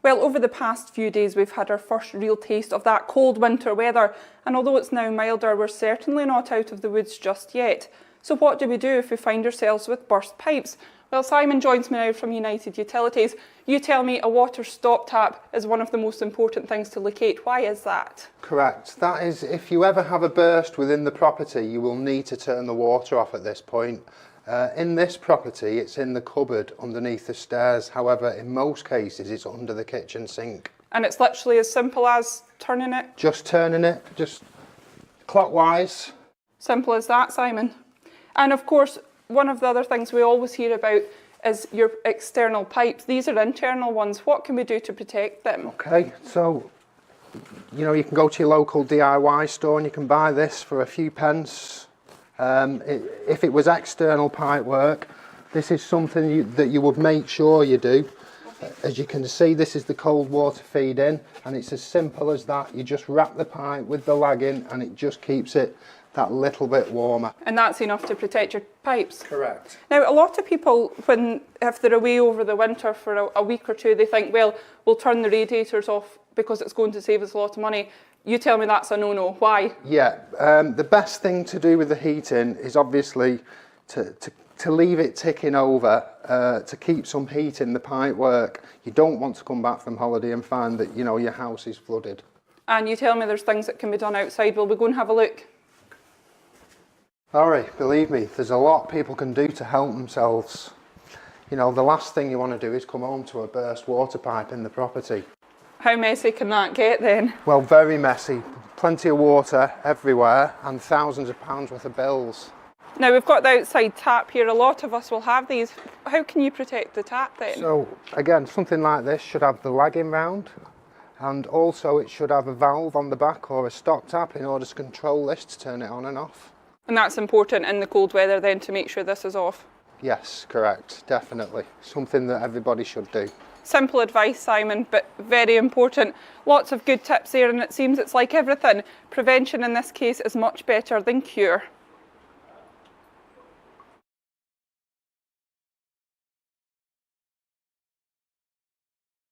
Well, over the past few days we've had our first real taste of that cold winter weather, and although it's now milder, we're certainly not out of the woods just yet. So what do we do if we find ourselves with burst pipes? Well, Simon joins me now from United Utilities. You tell me a water stop tap is one of the most important things to locate. Why is that? Correct. That is, if you ever have a burst within the property, you will need to turn the water off at this point. In this property, it's in the cupboard underneath the stairs. However, in most cases, it's under the kitchen sink. And it's literally as simple as turning it? Just turning it, just clockwise. Simple as that, Simon. And of course, one of the other things we always hear about is your external pipes. These are internal ones. What can we do to protect them? Okay, so, you know, you can go to your local DIY store and you can buy this for a few pence. If it was external pipe work, this is something that you would make sure you do. As you can see, this is the cold water feed in, and it's as simple as that. You just wrap the pipe with the lag in and it just keeps it that little bit warmer. And that's enough to protect your pipes? Correct. Now, a lot of people, if they're away over the winter for a week or two, they think, well, we'll turn the radiators off because it's going to save us a lot of money. You tell me that's a no-no. Why? Yeah, the best thing to do with the heating is obviously to leave it ticking over, to keep some heat in the pipe work. You don't want to come back from holiday and find that, you know, your house is flooded. And you tell me there's things that can be done outside. Will we go and have a look? Sorry, believe me, there's a lot people can do to help themselves. You know, the last thing you want to do is come home to a burst water pipe in the property. How messy can that get then? Well, very messy. Plenty of water everywhere and thousands of pounds worth of bills. Now, we've got the outside tap here. A lot of us will have these. How can you protect the tap then? So, again, something like this should have the lagging round, and also it should have a valve on the back or a stop tap in order to control this to turn it on and off. And that's important in the cold weather then to make sure this is off? Yes, correct, definitely. Something that everybody should do. Simple advice, Simon, but very important. Lots of good tips there, and it seems it's like everything. Prevention in this case is much better than cure.